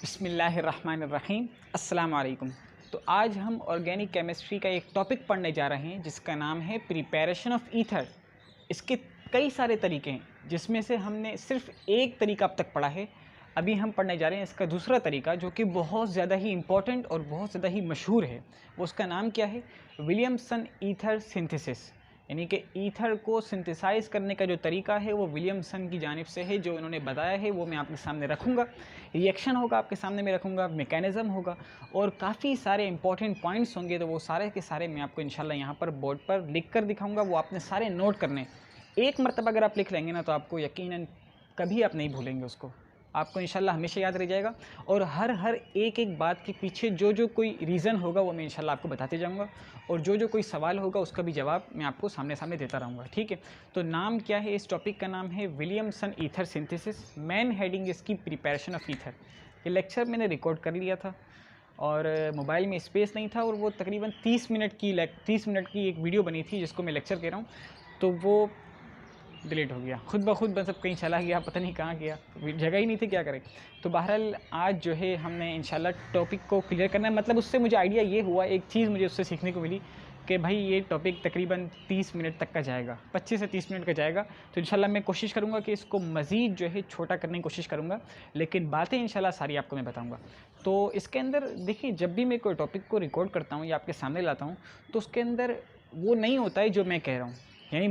बिस्मिल्लाहिर्रहमानिर्रहीम अस्सलाम वालेकुम। तो आज हम ऑर्गेनिक केमिस्ट्री का एक टॉपिक पढ़ने जा रहे हैं जिसका नाम है प्रिपरेशन ऑफ ईथर। इसके कई सारे तरीके हैं जिसमें से हमने सिर्फ एक तरीका अब तक पढ़ा है। अभी हम पढ़ने जा रहे हैं इसका दूसरा तरीका जो कि बहुत ज़्यादा ही इम्पोर्टेंट और बहुत ज़्यादा ही मशहूर है। वो उसका नाम क्या है? Williamson ether synthesis. यानी कि ईथर को सिंथेसाइज़ करने का जो तरीका है वो विलियमसन की जानिब से है। जो इन्होंने बताया है वो मैं आपके सामने रखूँगा। रिएक्शन होगा आपके सामने मैं रखूँगा, मैकेनिज़्म होगा और काफ़ी सारे इंपॉर्टेंट पॉइंट्स होंगे। तो वो सारे के सारे मैं आपको इंशाल्लाह यहाँ पर बोर्ड पर लिख कर दिखाऊँगा। वो आपने सारे नोट करने। एक मरतबा अगर आप लिख लेंगे ना तो आपको यकीनन कभी आप नहीं भूलेंगे उसको। आपको इंशाल्लाह हमेशा याद रह जाएगा। और हर एक बात के पीछे जो कोई रीज़न होगा वो मैं इंशाल्लाह आपको बताते जाऊंगा। और जो कोई सवाल होगा उसका भी जवाब मैं आपको सामने सामने देता रहूँगा। ठीक है। तो नाम क्या है? इस टॉपिक का नाम है Williamson ether synthesis. Main heading इसकी प्रिपरेशन ऑफ ईथर। ये लेक्चर मैंने रिकॉर्ड कर लिया था और मोबाइल में स्पेस नहीं था और वो तकरीबन 30 मिनट की एक वीडियो बनी थी जिसको मैं लेक्चर कह रहा हूँ। तो वो डिलीट हो गया खुद ब खुद, मतलब कहीं चला गया, पता नहीं कहाँ गया, जगह ही नहीं थी, क्या करें। तो बहरहाल आज जो है हमने इंशाल्लाह टॉपिक को क्लियर करना है। मतलब उससे मुझे आइडिया ये हुआ, एक चीज़ मुझे उससे सीखने को मिली कि भाई ये टॉपिक तकरीबन 30 मिनट तक का जाएगा, 25 से 30 मिनट का जाएगा। तो इंशाल्लाह मैं कोशिश करूँगा कि इसको मज़ीद जो है छोटा करने की कोशिश करूँगा, लेकिन बातें इंशाल्लाह सारी आपको मैं बताऊँगा। तो इसके अंदर देखिए, जब भी मैं कोई टॉपिक को रिकॉर्ड करता हूँ या आपके सामने लाता हूँ तो उसके अंदर वो नहीं होता है जो मैं कह रहा हूँ, यानी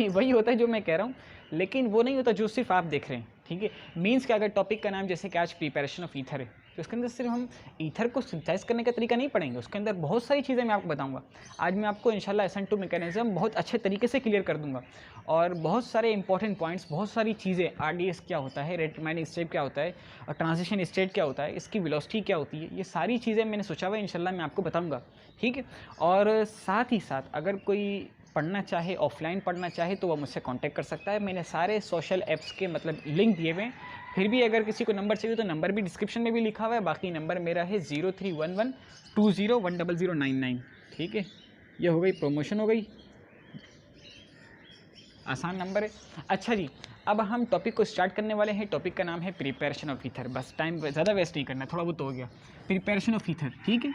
वही होता है जो मैं कह रहा हूँ, लेकिन वो नहीं होता जो सिर्फ आप देख रहे हैं। ठीक है। मीन्स कि अगर टॉपिक का नाम जैसे कि आज प्रिपरेशन ऑफ ईथर है तो इसके अंदर सिर्फ हम ईथर को सिंथेसाइज करने का तरीका नहीं पढ़ेंगे, उसके अंदर बहुत सारी चीज़ें मैं आपको बताऊंगा। आज मैं आपको इंशाल्लाह SN2 मैकेनिज्म बहुत अच्छे तरीके से क्लियर कर दूंगा और बहुत सारे इंपॉर्टेंट पॉइंट्स, बहुत सारी चीज़ें, RDS क्या होता है, रेट डिटरमाइनिंग स्टेट क्या होता है और ट्रांजिशन स्टेट क्या होता है, इसकी वेलोसिटी क्या होती है, ये सारी चीज़ें मैंने सोचा हुआ है इंशाल्लाह मैं आपको बताऊँगा। ठीक है। और साथ ही साथ अगर कोई पढ़ना चाहे, ऑफलाइन पढ़ना चाहे तो वह मुझसे कांटेक्ट कर सकता है। मैंने सारे सोशल ऐप्स के मतलब लिंक दिए हुए हैं। फिर भी अगर किसी को नंबर चाहिए तो नंबर भी डिस्क्रिप्शन में भी लिखा हुआ है। बाकी नंबर मेरा है 03112010099। ठीक है। ये हो गई प्रमोशन, हो गई, आसान नंबर है। अच्छा जी, अब हम टॉपिक को स्टार्ट करने वाले हैं। टॉपिक का नाम है प्रिपरेशन ऑफ ईथर। बस टाइम ज़्यादा वेस्ट नहीं करना, थोड़ा बहुत तो हो गया। Preparation of ether. ठीक है।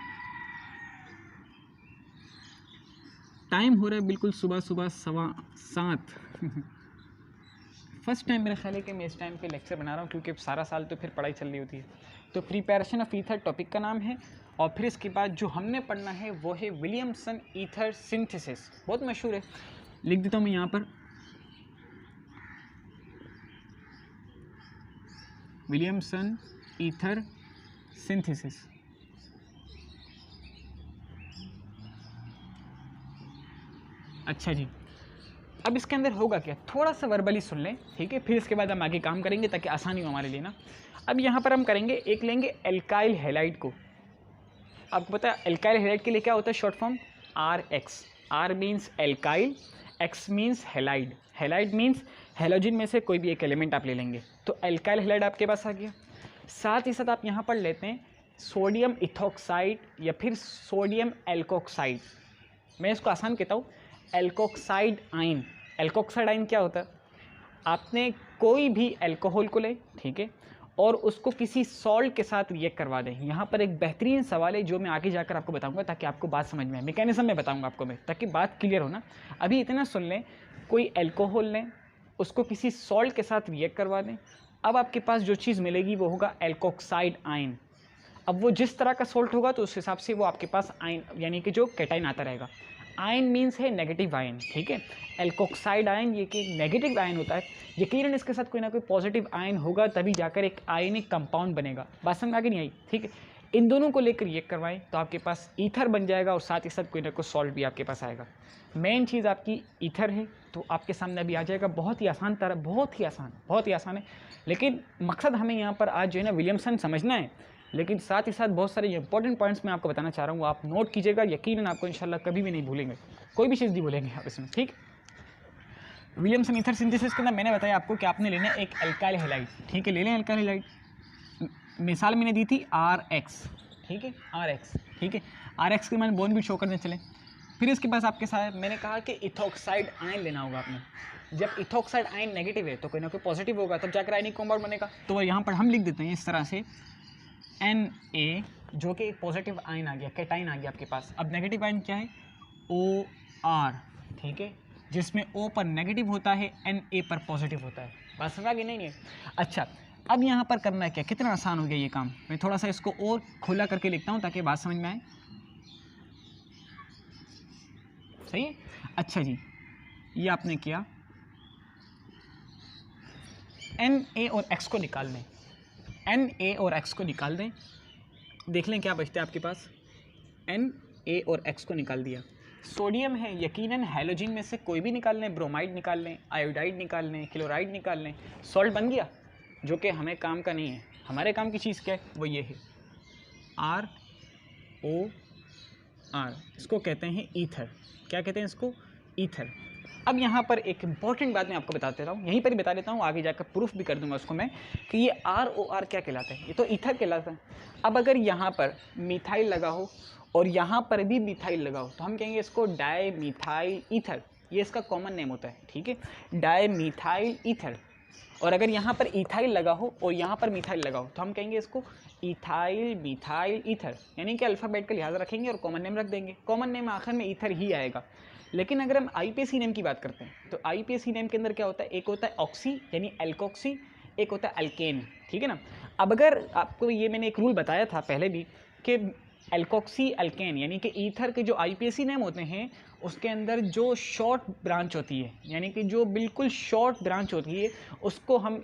टाइम हो रहा है बिल्कुल सुबह 7:15। फर्स्ट टाइम मेरा ख्याल है कि मैं इस टाइम पे लेक्चर बना रहा हूँ, क्योंकि सारा साल तो फिर पढ़ाई चल रही होती है। तो प्रिपरेशन ऑफ ईथर टॉपिक का नाम है। और फिर इसके बाद जो हमने पढ़ना है वो है विलियमसन ईथर सिंथेसिस। बहुत मशहूर है, लिख देता हूँ मैं यहाँ पर, विलियमसन ईथर सिंथेसिस। अच्छा जी, अब इसके अंदर होगा क्या, थोड़ा सा वर्बली सुन लें। ठीक है। फिर इसके बाद हम आगे काम करेंगे ताकि आसानी हो हमारे लिए ना। अब यहाँ पर हम करेंगे, एक लेंगे एल्काइल हैलाइड को। आपको पता है एल्काइल हैलाइड के लिए क्या होता है short form? RX। R means alkyl, X means halide. Halide means halogen में से कोई भी एक एलिमेंट आप ले लेंगे। तो एल्काइल हैलाइड आपके पास आ गया। साथ ही साथ आप यहाँ पर लेते हैं सोडियम इथोक्साइड या फिर सोडियम एल्कोक्साइड। मैं इसको आसान कहता हूँ, एल्कोक्साइड आयन। एल्कोक्साइड आयन क्या होता है? आपने कोई भी अल्कोहल को ले, ठीक है, और उसको किसी सॉल्ट के साथ रिएक्ट करवा दें। यहाँ पर एक बेहतरीन सवाल है जो मैं आगे जाकर आपको बताऊंगा ताकि आपको बात समझ में आए। मैकेनिज्म में बताऊंगा आपको मैं, ताकि बात क्लियर हो ना। अभी इतना सुन लें, कोई अल्कोहल लें, उसको किसी सॉल्ट के साथ रिएक्ट करवा दें। अब आपके पास जो चीज़ मिलेगी वो होगा एल्कोक्साइड आयन। अब वो जिस तरह का सॉल्ट होगा तो उस हिसाब से वो आपके पास आयन यानी कि जो कैटाइन आता रहेगा। आयन मीन्स है नेगेटिव आयन। ठीक है। एल्कोक्साइड आयन ये कि नेगेटिव आयन होता है। यकीनन इसके साथ कोई ना कोई पॉजिटिव आयन होगा तभी जाकर एक आयनिक कंपाउंड बनेगा। बात समझ आगे नहीं आई? ठीक है। इन दोनों को लेकर रिएक्ट करवाएं तो आपके पास ईथर बन जाएगा और साथ ही साथ कोई ना कोई सॉल्ट भी आपके पास आएगा। मेन चीज़ आपकी ईथर है तो आपके सामने अभी आ जाएगा। बहुत ही आसान तरह, बहुत ही आसान है। लेकिन मकसद हमें यहाँ पर आज जो है ना विलियमसन समझना है, लेकिन साथ ही साथ बहुत सारे इंपॉर्टेंट पॉइंट्स मैं आपको बताना चाह रहा हूँ। आप नोट कीजिएगा, यकीनन आपको इंशाल्लाह कभी भी नहीं भूलेंगे, कोई भी चीज़ नहीं भूलेंगे आप इसमें। ठीक। विलियमसन ईथर सिंथेसिस के अंदर मैंने बताया आपको कि आपने लेना है एक एल्काइल हैलाइड। ठीक है। ले लें एल्काइल हैलाइड। मिसाल मैंने दी थी RX। ठीक है। RX। ठीक है। RX के मैंने बोन भी शो करने चले। फिर इसके पास आपके साथ मैंने कहा कि इथोक्साइड आयन लेना होगा आपने। जब इथोक्साइड आयन नेगेटिव है तो कोई ना कोई पॉजिटिव होगा, तब जाकर आयनिक कंपाउंड बनेगा। तो यहाँ पर हम लिख देते हैं इस तरह से Na जो कि एक पॉजिटिव आयन आ गया, कैटाइन आ गया आपके पास। अब नेगेटिव आयन क्या है, OR, ठीक है, जिसमें O पर नेगेटिव होता है, Na पर पॉजिटिव होता है। बात समझ आ गई? नहीं। अच्छा, अब यहाँ पर करना है क्या, कितना आसान हो गया ये काम। मैं थोड़ा सा इसको और खुला करके लिखता हूँ ताकि बात समझ में आए। सही है। अच्छा जी, ये आपने किया, Na और X को निकाल दें, Na और X को निकाल दें, देख लें क्या बचता है आपके पास। Na और X को निकाल दिया। सोडियम है, यकीनन हैलोजन में से कोई भी निकाल लें, ब्रोमाइड निकाल लें, आयोडाइड निकाल लें, क्लोराइड निकाल लें, सॉल्ट बन गया, जो कि हमें काम का नहीं है। हमारे काम की चीज़ क्या है, वो ये है, ROR, इसको कहते हैं ईथर। क्या कहते हैं इसको, ईथर। अब यहाँ पर एक इंपॉर्टेंट बात मैं आपको बता देता हूँ, यहीं पर ही बता देता हूँ, आगे जाकर प्रूफ भी कर दूंगा उसको मैं, कि ये ROR क्या कहलाता है, ये तो ईथर कहलाता है। अब अगर यहाँ पर मिथाइल लगा हो और यहाँ पर भी मिथाइल लगा हो तो हम कहेंगे इसको डाई मिथाइल ईथर, ये इसका कॉमन नेम होता है, ठीक है, डाई मिथाइल ईथर। और अगर यहाँ पर इथाइल लगा हो और यहाँ पर मिथाइल लगा हो तो हम कहेंगे इसको इथाइल मिथाइल ईथर, यानी कि अल्फ़ाबेट का लिहाज रखेंगे और कॉमन नेम रख देंगे। कॉमन नेम आखिर में ईथर ही आएगा। लेकिन अगर हम IPAC नेम की बात करते हैं तो IPAC नेम के अंदर क्या होता है, एक होता है ऑक्सी यानी एल्कोक्सी, एक होता है अल्केन, ठीक है ना। अब अगर आपको ये मैंने एक रूल बताया था पहले भी कि एल्कोक्सी अल्केन यानी कि ईथर के जो IPAC नेम होते हैं उसके अंदर जो शॉर्ट ब्रांच होती है, यानी कि जो बिल्कुल शॉर्ट ब्रांच होती है, उसको हम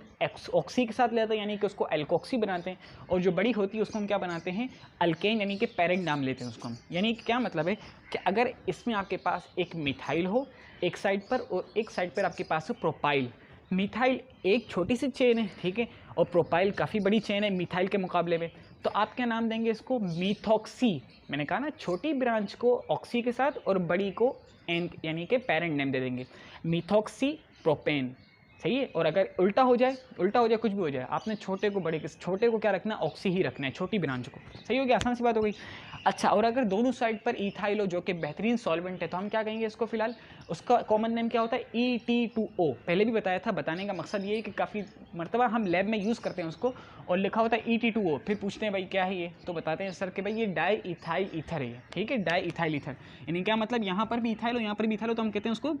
ऑक्सी के साथ लेते हैं, यानी कि उसको एल्कोक्सी बनाते हैं। और जो बड़ी होती है उसको हम क्या बनाते हैं, अल्केन, यानी कि पेरेंट नाम लेते हैं उसको हम। यानी कि क्या मतलब है कि अगर इसमें आपके पास एक मिथाइल हो एक साइड पर और एक साइड पर आपके पास हो प्रोपाइल। मिथाइल एक छोटी सी चेन है, ठीक है, और प्रोपाइल काफ़ी बड़ी चेन है मिथाइल के मुकाबले में, तो आप क्या नाम देंगे इसको, मीथॉक्सी। मैंने कहा ना, छोटी ब्रांच को ऑक्सी के साथ और बड़ी को एन यानी कि पेरेंट नेम दे देंगे, मीथॉक्सी प्रोपेन। सही है। और अगर उल्टा हो जाए कुछ भी हो जाए, आपने छोटे को बड़े के, छोटे को क्या रखना है, ऑक्सी ही रखना है, छोटी ब्रांच को। सही हो गया, आसान सी बात हो गई। अच्छा, और अगर दोनों साइड पर इथाइल हो जो कि बेहतरीन सॉल्वेंट है तो हम क्या कहेंगे इसको, फिलहाल उसका कॉमन नेम क्या होता है, ET2O। पहले भी बताया था, बताने का मकसद ये है कि काफ़ी मरतबा हम लैब में यूज़ करते हैं उसको और लिखा होता है ET2O, फिर पूछते हैं भाई क्या है ये, तो बताते हैं सर कि भाई ये डाई इथाइल ईथर है, ठीक है, डाई इथाइल ईथर। यानी क्या मतलब, यहाँ पर भी इथाइल हो यहाँ पर भी इथाइल हो तो हम कहते हैं उसको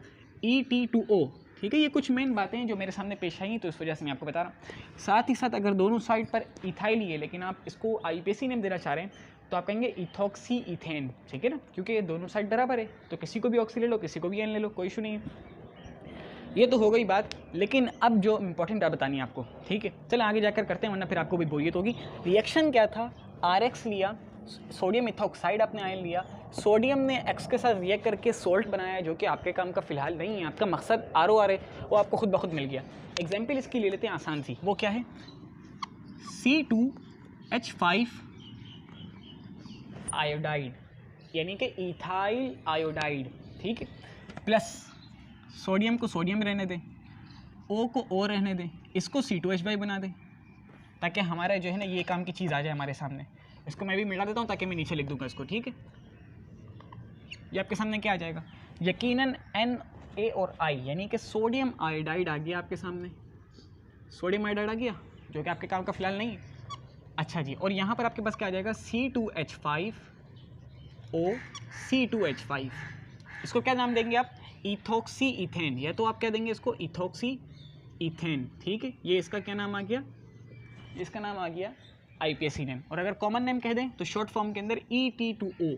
ET2O, ठीक है। ये कुछ मेन बातें हैं जो मेरे सामने पेश आई हैं तो इस वजह से मैं आपको बता रहा हूँ। साथ ही साथ अगर दोनों साइड पर इथाइल ही है लेकिन आप इसको IPAC नेम देना चाह रहे हैं तो आप कहेंगे इथॉक्सी इथेन, ठीक है ना, क्योंकि ये दोनों साइड बराबर है तो किसी को भी ऑक्सी ले लो, किसी को भी एन ले लो, कोई इशू नहीं है। ये तो हो गई बात, लेकिन अब जो इंपॉर्टेंट बात बतानी है आपको, ठीक है, चलो आगे जाकर करते हैं वरना फिर आपको भी बोरियत होगी। रिएक्शन क्या था, RX लिया, सोडियम इथॉक्साइड आपने आयन लिया, सोडियम ने X के साथ रिएक्ट करके सोल्ट बनाया जो कि आपके काम का फिलहाल नहीं है, आपका मकसद ROR है, वो आपको खुद ब खुद मिल गया। एग्जाम्पल इसकी ले लेते हैं आसान सी, वो क्या है, C2H5 आयोडाइड यानी कि इथाइल आयोडाइड, ठीक है, प्लस सोडियम को सोडियम रहने दें, O को O रहने दें, इसको C2H5 बना दें ताकि हमारा जो है ना ये काम की चीज़ आ जाए हमारे सामने। इसको मैं भी मिला देता हूँ ताकि मैं नीचे लिख दूँगा इसको, ठीक है। ये आपके सामने क्या आ जाएगा, यकीनन Na और I यानी कि सोडियम आयोडाइड आ गया आपके सामने, सोडियम आयोडाइड आ गया जो कि आपके काम का फिलहाल नहीं है। अच्छा जी, और यहाँ पर आपके पास क्या आ जाएगा, C2H5O C2H5, इसको क्या नाम देंगे आप, इथॉक्सी इथेन, या तो आप क्या देंगे इसको इथॉक्सी इथेन, ठीक है। ये इसका क्या नाम आ गया, इसका नाम आ गया IPAC नेम। और अगर कॉमन नेम कह दें तो शॉर्ट फॉर्म के अंदर ET2O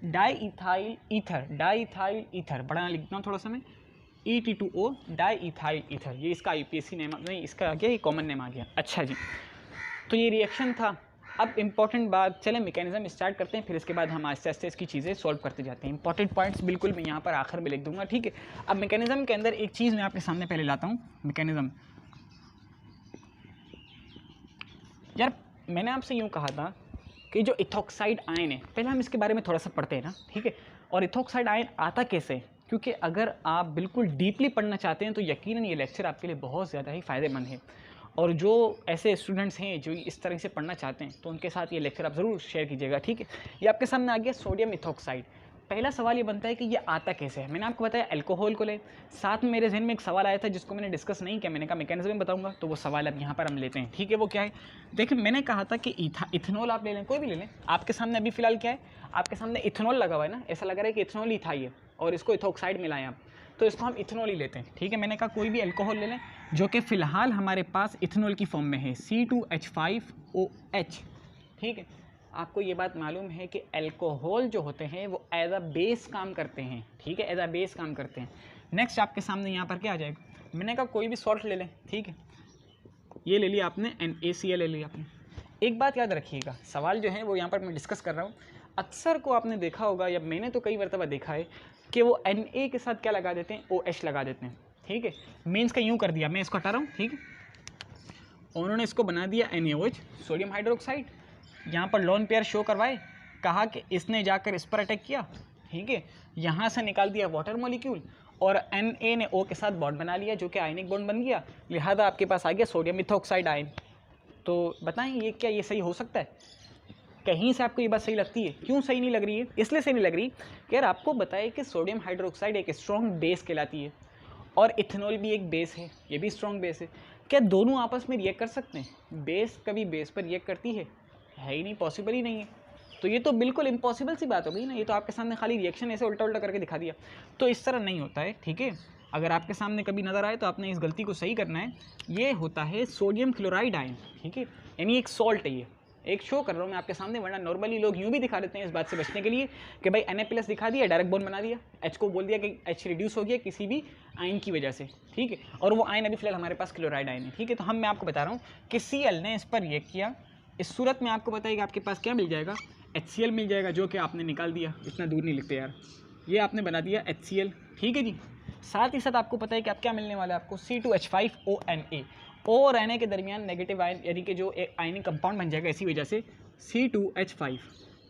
di ethyl ether, di ethyl ether, बड़ा लिखता हूँ थोड़ा सा मैं, ET2O डाई इथाइल ईथर, ये इसका IPAC नेम नहीं, इसका आ गया, ये कॉमन नेम आ गया। अच्छा जी, तो ये रिएक्शन था। अब इंपॉर्टेंट बात, चलें मैकेनिज्म स्टार्ट करते हैं, फिर इसके बाद हम आहिस्ते आहिस्ते इसकी चीज़ें सॉल्व करते जाते हैं। इंपॉर्टेंट पॉइंट्स बिल्कुल मैं यहाँ पर आखिर में लिख दूंगा, ठीक है। अब मैकेनिज्म के अंदर एक चीज़ मैं आपके सामने पहले लाता हूँ, मैकेनिज्म। यार मैंने आपसे यूँ कहा था कि जो इथॉक्साइड आयन है, पहले हम इसके बारे में थोड़ा सा पढ़ते हैं ना, ठीक है। और इथॉक्साइड आयन आता कैसे, क्योंकि अगर आप बिल्कुल डीपली पढ़ना चाहते हैं तो यकीनन ये लेक्चर आपके लिए बहुत ज़्यादा ही फ़ायदेमंद है। और जो ऐसे स्टूडेंट्स हैं जो इस तरह से पढ़ना चाहते हैं तो उनके साथ ये लेक्चर आप ज़रूर शेयर कीजिएगा, ठीक है। ये आपके सामने आ गया सोडियम इथॉक्साइड। पहला सवाल ये बनता है कि ये आता कैसे है। मैंने आपको बताया अल्कोहल को ले, साथ में मेरे जहन में एक सवाल आया था जिसको मैंने डिस्कस नहीं किया, मैंने कहा मैकेनिज्म बताऊंगा, तो वो सवाल अब यहाँ पर हम लेते हैं। ठीक है, वो क्या है, देखिए मैंने कहा था कि इथेनॉल आप ले लें, कोई भी ले लें। आपके सामने अभी फिलहाल क्या है, आपके सामने इथेनॉल लगा हुआ है ना, ऐसा लग रहा है कि इथेनॉल ही था ये, और इसको इथोक्साइड मिलाएं आप, तो इसको हम इथेनॉल ही लेते हैं। ठीक है, मैंने कहा कोई भी अल्कोहल ले लें जो कि फ़िलहाल हमारे पास इथेनॉल की फॉर्म में है, C2H5OH। ठीक है, आपको ये बात मालूम है कि अल्कोहल जो होते हैं वो एज अ बेस काम करते हैं। ठीक है, एज अ बेस काम करते हैं। नेक्स्ट आपके सामने यहाँ पर क्या आ जाएगा, मैंने कहा कोई भी सॉल्ट ले लें। ठीक है, ये ले लिया आपने, NaCl ले लिया आपने। एक बात याद रखिएगा, सवाल जो है वो यहाँ पर मैं डिस्कस कर रहा हूँ, अक्सर को आपने देखा होगा या मैंने तो कई मरतबा देखा है कि वो Na के साथ क्या लगा देते हैं, OH लगा देते हैं। ठीक है, मीन्स का यूँ कर दिया, मैं इसको हटा रहा हूँ। ठीक है, उन्होंने इसको बना दिया NaOH, सोडियम हाइड्रोक्साइड। यहाँ पर लोन पेयर शो करवाए, कहा कि इसने जाकर इस पर अटैक किया। ठीक है, यहाँ से निकाल दिया वाटर मॉलिक्यूल और Na ने O के साथ बॉन्ड बना लिया जो कि आयनिक बॉन्ड बन गया, लिहाजा आपके पास आ गया सोडियम इथोक्साइड आयन। तो बताएं ये क्या ये सही हो सकता है? कहीं से आपको ये बात सही लगती है? क्यों सही नहीं लग रही है? इसलिए सही नहीं लग रही कि यार आपको बताए कि सोडियम हाइड्रोक्साइड एक स्ट्रॉन्ग बेस कहलाती है और इथेनॉल भी एक बेस है, ये भी स्ट्रॉन्ग बेस है। क्या दोनों आपस में रिएक्ट कर सकते हैं? बेस कभी बेस पर रिएक्ट करती है ही नहीं, पॉसिबल ही नहीं है। तो ये तो बिल्कुल इम्पॉसिबल सी बात हो गई ना, ये तो आपके सामने खाली रिएक्शन ऐसे उल्टा उल्टा करके दिखा दिया। तो इस तरह नहीं होता है। ठीक है, अगर आपके सामने कभी नज़र आए तो आपने इस गलती को सही करना है। ये होता है सोडियम क्लोराइड आयन। ठीक है, यानी एक सॉल्ट है, ये एक शो कर रहा हूँ मैं आपके सामने, वरना नॉर्मली लोग यूँ भी दिखा देते हैं इस बात से बचने के लिए कि भाई Na+ दिखा दिया, डायरेक्ट बॉन्ड बना दिया, H को बोल दिया कि H रिड्यूस हो गया किसी भी आयन की वजह से। ठीक है, और वो आयन अभी फिलहाल हमारे पास क्लोराइड आयन है। ठीक है, तो मैं आपको बता रहा हूँ कि Cl ने इस पर रिएक्ट किया, इस सूरत में आपको बताइए कि आपके पास क्या मिल जाएगा, HCl मिल जाएगा, जो कि आपने निकाल दिया। इतना दूर नहीं लिखते यार, ये आपने बना दिया HCl। ठीक है जी, साथ ही साथ आपको पता है कि आप क्या मिलने वाला है आपको, C2H5ONa। O और Na के दरमियान नेगेटिव आयन यानी कि जो एक आयनिक कंपाउंड बन जाएगा, इसी वजह से C2H5।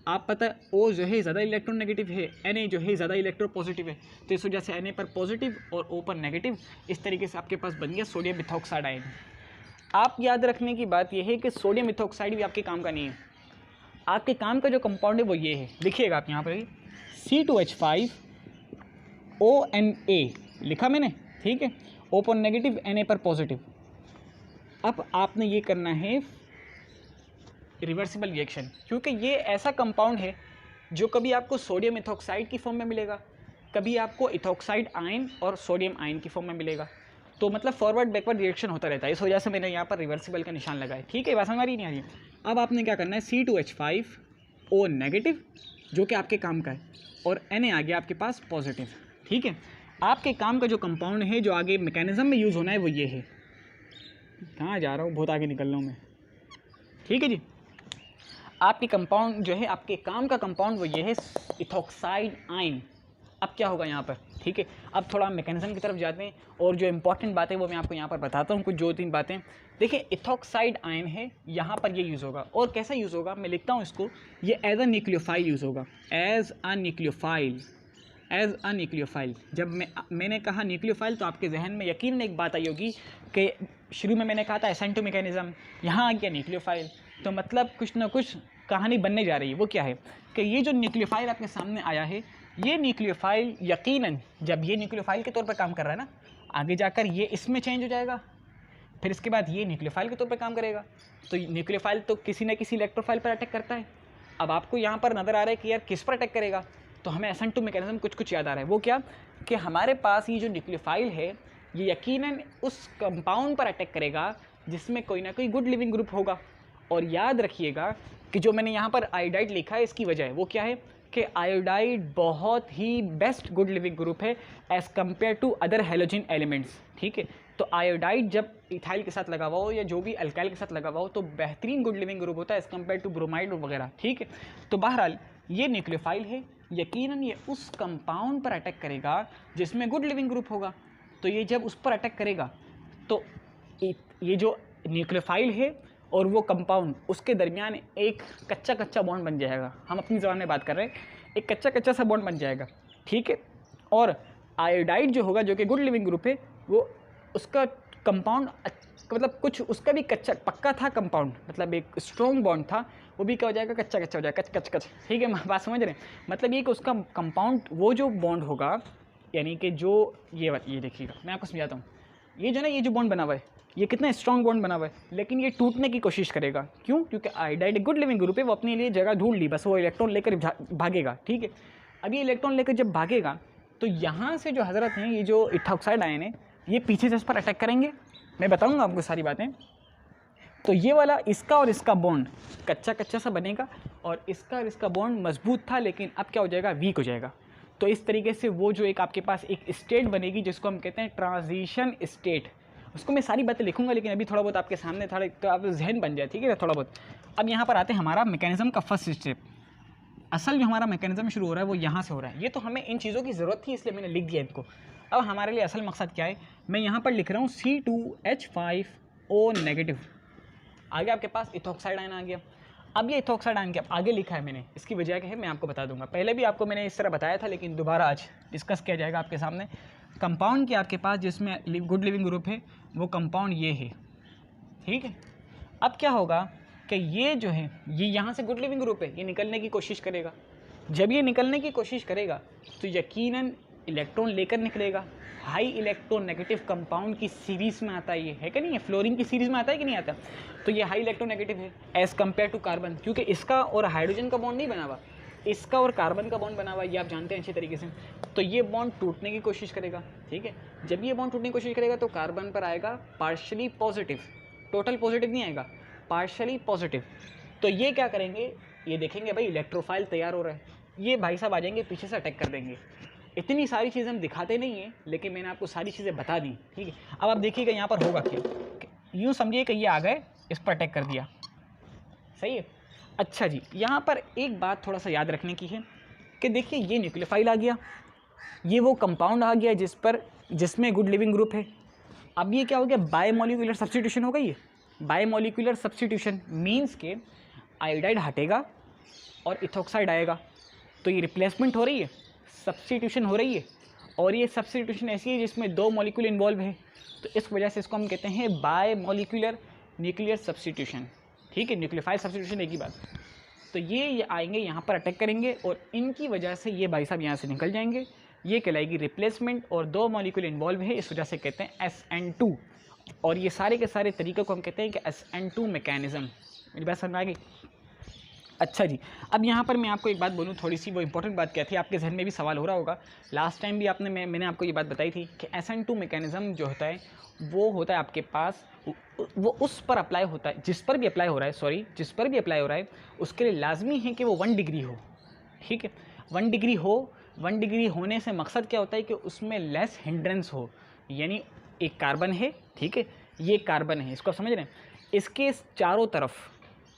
आप पता है O जो है ज़्यादा इलेक्ट्रॉन नेगेटिव है, Na जो है ज़्यादा इलेक्ट्रो पॉजिटिव है, तो इस वजह से Na पर पॉजिटिव और O पर नेगेटिव, इस तरीके से आपके पास बन गया सोडियम इथोक्साइड आयन। आप याद रखने की बात यह है कि सोडियम इथोक्साइड भी आपके काम का नहीं है। आपके काम का जो कंपाउंड है वो ये है, लिखिएगा आप यहाँ पर C2H5ONa लिखा मैंने। ठीक है, O पर नेगेटिव, Na पर पॉजिटिव। अब आपने ये करना है रिवर्सिबल रिएक्शन, क्योंकि ये ऐसा कंपाउंड है जो कभी आपको सोडियम इथोक्साइड की फॉर्म में मिलेगा, कभी आपको इथोक्साइड आयन और सोडियम आयन की फॉर्म में मिलेगा। तो मतलब फॉरवर्ड बैकवर्ड रिएक्शन होता रहता है, इस वजह से मैंने यहाँ पर रिवर्सिबल का निशान लगाया। ठीक है, बात समझ नहीं आ रही है? अब आपने क्या करना है, C2H5O नेगेटिव जो कि आपके काम का है, और Na आ गया आपके पास पॉजिटिव। ठीक है, आपके काम का जो कंपाउंड है जो आगे मैकेनिज्म में यूज़ होना है वो ये है। कहाँ जा रहा हूँ, बहुत आगे निकल रहा हूँ मैं। ठीक है जी, आपकी कंपाउंड जो है, आपके काम का कंपाउंड वो ये है इथोक्साइड आयन। अब क्या होगा यहाँ पर? ठीक है, अब थोड़ा मैकेनिज्म की तरफ जाते हैं और जो इंपॉर्टेंट बातें वो मैं आपको यहाँ पर बताता हूँ, कुछ 2-3 बातें। देखिए, इथोक्साइड आयन है, यहाँ पर ये यूज़ होगा, और कैसा यूज़ होगा मैं लिखता हूँ इसको, ये एज अ न्यूक्लियोफाइल यूज़ होगा, एज अ न्यूक्लियोफाइल। जब मैंने कहा न्यूक्लियोफाइल तो आपके जहन में यकीन एक बात आई होगी कि शुरू में मैंने कहा था एसेंटो मैकेनिज्म, यहाँ आ गया न्यूक्लियोफाइल, तो मतलब कुछ ना कुछ कहानी बनने जा रही है। वो क्या है कि ये जो न्यूक्लियोफाइल आपके सामने आया है, ये न्यूक्लियोफाइल यकीनन जब ये न्यूक्लियोफाइल के तौर पर काम कर रहा है ना, आगे जाकर ये इसमें चेंज हो जाएगा, फिर इसके बाद ये न्यूक्लियोफाइल के तौर पर काम करेगा। तो न्यूक्लियोफाइल तो किसी न किसी इलेक्ट्रोफाइल पर अटैक करता है। अब आपको यहाँ पर नज़र आ रहा है कि यार किस पर अटैक करेगा, तो हमें एसेंटो मैकेनिज्म कुछ याद आ रहा है। वो क्या कि हमारे पास ये जो न्यूक्लियोफाइल है ये यकीनन उस कंपाउंड पर अटैक करेगा जिसमें कोई ना कोई गुड लिविंग ग्रुप होगा। और याद रखिएगा कि जो मैंने यहाँ पर आयोडाइड लिखा है, इसकी वजह है वो क्या है कि आयोडाइड बहुत ही बेस्ट गुड लिविंग ग्रुप है as compare to other halogen elements. ठीक है, तो आयोडाइड जब इथाइल के साथ लगा हुआ हो या जो भी अल्काइल के साथ लगा हुआ हो तो बेहतरीन गुड लिविंग ग्रुप होता है एज़ कम्पेयर टू ब्रोमाइड वगैरह। ठीक है, तो बहरहाल ये न्यूक्लियोफाइल है, यकीनन ये उस कंपाउंड पर अटैक करेगा जिसमें गुड लिविंग ग्रुप होगा। तो ये जब उस पर अटैक करेगा तो ये जो न्यूक्लियोफाइल है और वो कंपाउंड, उसके दरमियान एक कच्चा बॉन्ड बन जाएगा। हम अपनी ज़बान में बात कर रहे हैं, एक कच्चा सा बॉन्ड बन जाएगा। ठीक है, और आयोडाइड जो होगा जो कि गुड लिविंग ग्रुप है, वो उसका कंपाउंड मतलब कुछ उसका भी कच्चा पक्का था कंपाउंड, मतलब एक स्ट्रॉन्ग बॉन्ड था, वो भी क्या हो जाएगा, कच्चा कच्चा हो जाएगा, कच कच कच। ठीक है, बात समझ रहे हैं? मतलब ये कि उसका कंपाउंड वो जो बॉन्ड होगा, यानी कि जो ये देखिएगा, मैं आपको समझाता हूँ। ये जो ना, ये जो बॉन्ड बना हुआ है, ये कितना स्ट्रॉन्ग बॉन्ड बना हुआ है, लेकिन ये टूटने की कोशिश करेगा। क्यों? क्योंकि आयोडाइड गुड लिविंग ग्रुप है, वो अपने लिए जगह ढूंढ ली, बस वो इलेक्ट्रॉन लेकर भागेगा। ठीक है, अब ये इलेक्ट्रॉन लेकर जब भागेगा तो यहाँ से जो हज़रत हैं, ये जो इथॉक्साइड आयन है, ये पीछे से इस पर अटैक करेंगे। मैं बताऊँगा आपको सारी बातें। तो ये वाला इसका और इसका बॉन्ड कच्चा कच्चा सा बनेगा, और इसका और इसका बॉन्ड मजबूत था, लेकिन अब क्या हो जाएगा, वीक हो जाएगा। तो इस तरीके से वो जो एक आपके पास एक स्टेट बनेगी, जिसको हम कहते हैं ट्रांजिशन स्टेट। उसको मैं सारी बातें लिखूंगा, लेकिन अभी थोड़ा बहुत आपके सामने थोड़ा तो आप जहन बन जाए। ठीक है, थोड़ा बहुत। अब यहाँ पर आते हैं हमारा मैकेनिज्म का फर्स्ट स्टेप। असल जो हमारा मैकेनिज्म शुरू हो रहा है वो यहाँ से हो रहा है। ये तो हमें इन चीज़ों की ज़रूरत थी, इसलिए मैंने लिख दिया इनको। अब हमारे लिए असल मकसद क्या है, मैं यहाँ पर लिख रहा हूँ C2H5O-, आगे आपके पास इथॉक्साइड आयन आ गया। अब ये इथॉक्साइड आयन के आगे लिखा है मैंने, इसकी वजह क्या है मैं आपको बता दूंगा। पहले भी आपको मैंने इस तरह बताया था, लेकिन दोबारा आज डिस्कस किया जाएगा आपके सामने। कंपाउंड के आपके पास जिसमें गुड लिविंग ग्रुप है, वो कंपाउंड ये है। ठीक है, अब क्या होगा कि ये जो है, ये यहाँ से गुड लिविंग ग्रुप है, ये निकलने की कोशिश करेगा। जब ये निकलने की कोशिश करेगा तो यकीनन इलेक्ट्रॉन लेकर निकलेगा। हाई इलेक्ट्रोनेगेटिव कंपाउंड की सीरीज़ में आता है ये, है कि नहीं? फ्लोरीन की सीरीज़ में आता है कि नहीं आता? तो ये हाई इलेक्ट्रोनेगेटिव है एज़ कम्पेयर टू कार्बन, क्योंकि इसका और हाइड्रोजन का बॉन्ड नहीं बना हुआ, इसका और कार्बन का बॉन्ड बना हुआ, ये आप जानते हैं अच्छी तरीके से। तो ये बॉन्ड टूटने की कोशिश करेगा। ठीक है, जब ये बॉन्ड टूटने की कोशिश करेगा तो कार्बन पर आएगा पार्शली पॉजिटिव, टोटल पॉजिटिव नहीं आएगा, पार्शली पॉजिटिव। तो ये क्या करेंगे, ये देखेंगे भाई इलेक्ट्रोफाइल तैयार हो रहा है, ये भाई साहब आ जाएंगे पीछे से अटैक कर देंगे। इतनी सारी चीज़ें हम दिखाते नहीं हैं, लेकिन मैंने आपको सारी चीज़ें बता दी। ठीक है, अब आप देखिएगा यहाँ पर होगा क्या। यूँ समझिए कि ये आ गए, इस पर अटैक कर दिया। सही है। अच्छा जी, यहाँ पर एक बात थोड़ा सा याद रखने की है कि देखिए ये न्यूक्लियोफाइल आ गया, ये वो कंपाउंड आ गया जिसमें गुड लिविंग ग्रुप है। अब ये क्या हो गया, बायोमोलिकुलर सब्स्टिट्यूशन हो गई है। बायोमोलिकुलर सब्स्टिट्यूशन मीन्स के आयोडाइड हटेगा और इथॉक्साइड आएगा, तो ये रिप्लेसमेंट हो रही है, सब्स्टिट्यूशन हो रही है। और ये सब्स्टिट्यूशन ऐसी है जिसमें दो मॉलिक्यूल इन्वॉल्व है, तो इस वजह से इसको हम कहते हैं बायोमोलिकुलर न्यूक्लियर सब्स्टिट्यूशन। ठीक है, न्यूक्लियोफाइल सब्स्टिट्यूशन एक ही बात। तो ये आएंगे यहाँ पर अटैक करेंगे, और इनकी वजह से ये भाई साहब यहाँ से निकल जाएंगे, ये कहलाएगी रिप्लेसमेंट, और दो मॉलिक्यूल इन्वॉल्व है, इस वजह से कहते हैं SN2। और ये सारे के सारे तरीक़ों को हम कहते हैं कि SN2 मैकेनिज़्म। मेरी बात समझ में आ गई? अच्छा जी, अब यहाँ पर मैं आपको एक बात बोलूँ, थोड़ी सी वो इंपॉर्टेंट बात क्या थी, आपके जहन में भी सवाल हो रहा होगा। लास्ट टाइम भी मैंने आपको ये बात बताई थी कि SN2 मैकेनिज़्म जो होता है वो होता है आपके पास, वो उस पर अप्लाई होता है जिस पर भी अप्लाई हो रहा है, उसके लिए लाजमी है कि वो 1 डिग्री हो। ठीक है, 1 डिग्री हो। 1 डिग्री होने से मकसद क्या होता है कि उसमें लेस हिंड्रेंस हो, यानी एक कार्बन है, ठीक है, ये कार्बन है, इसको समझ रहे हैं, इसके चारों तरफ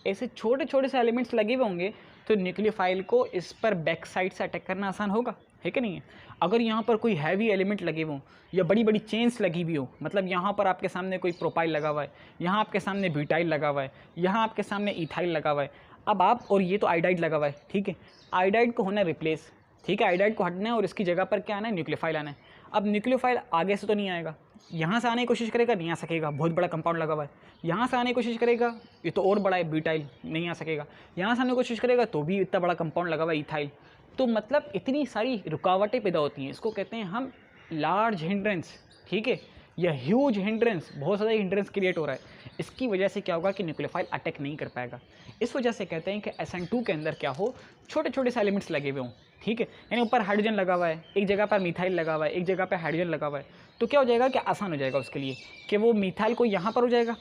ऐसे छोटे छोटे से एलिमेंट्स लगे हुए होंगे, तो न्यूक्लियोफाइल को इस पर बैक साइड से अटैक करना आसान होगा, है कि नहीं है? अगर यहाँ पर कोई हैवी एलिमेंट लगे हुए हों या बड़ी बड़ी चेन्स लगी हुई हो, मतलब यहाँ पर आपके सामने कोई प्रोपाइल लगा हुआ है, यहाँ आपके सामने ब्यूटाइल लगा हुआ है, यहाँ आपके सामने इथाइल लगा हुआ है, अब आप, और ये तो आयोडाइड लगा हुआ है, ठीक है, आयोडाइड को होना है रिप्लेस, ठीक है, आयोडाइड को हटना है और इसकी जगह पर क्या आना है, न्यूक्लियोफाइल आना है। अब न्यूक्लियोफाइल आगे से तो नहीं आएगा, यहाँ से आने की कोशिश करेगा, नहीं आ सकेगा, बहुत बड़ा कंपाउंड लगा हुआ है। यहाँ से आने की कोशिश करेगा, ये तो और बड़ा है, ब्यूटाइल, नहीं आ सकेगा। यहाँ से आने की कोशिश करेगा तो भी इतना बड़ा कंपाउंड लगा हुआ है, इथाइल। तो मतलब इतनी सारी रुकावटें पैदा होती हैं, इसको कहते हैं हम लार्ज हिंड्रेंस, ठीक है, या ह्यूज हिंड्रेंस, बहुत ज़्यादा हिंड्रेंस क्रिएट हो रहा है। इसकी वजह से क्या होगा कि न्यूक्लियोफाइल अटैक नहीं कर पाएगा। इस वजह से कहते हैं कि SN2 के अंदर क्या हो, छोटे छोटे से एलिमेंट्स लगे हुए हों, ठीक है, यानी ऊपर हाइड्रोजन लगा हुआ है, एक जगह पर मिथाइल लगा हुआ है, एक जगह पर हाइड्रोजन लगा हुआ है, तो क्या हो जाएगा कि आसान हो जाएगा उसके लिए कि वो मिथाइल को यहाँ पर हो जाएगा,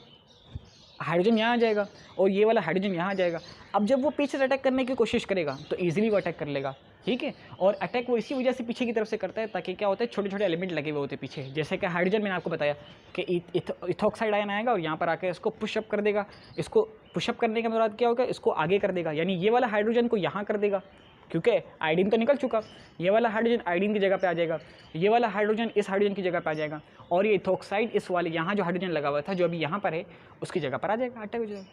हाइड्रोजन यहाँ आ जाएगा, और ये वाला हाइड्रोजन यहाँ आ जाएगा। अब जब वो पीछे से अटैक करने की कोशिश करेगा तो ईजिली वो अटैक कर लेगा, ठीक है। और अटैक वो इसी वजह से पीछे की तरफ से करता है ताकि क्या होता है, छोटे छोटे एलिमेंट लगे हुए होते हैं पीछे, जैसे कि हाइड्रोजन मैंने आपको बताया कि इथॉक्साइड आयन आएगा और यहाँ पर आकर इसको पुशअप कर देगा। इसको पुशअप करने का मतलब क्या होगा, इसको आगे कर देगा, यानी ये वाला हाइड्रोजन को यहाँ कर देगा, क्योंकि आयोडीन तो निकल चुका, ये वाला हाइड्रोजन आयोडीन की जगह पे आ जाएगा, ये वाला हाइड्रोजन इस हाइड्रोजन की जगह पे आ जाएगा, और ये इथॉक्साइड इस वाले यहाँ जो हाइड्रोजन लगा हुआ था जो अभी यहाँ पर है उसकी जगह पर आ जाएगा, अटैक हो जाएगा।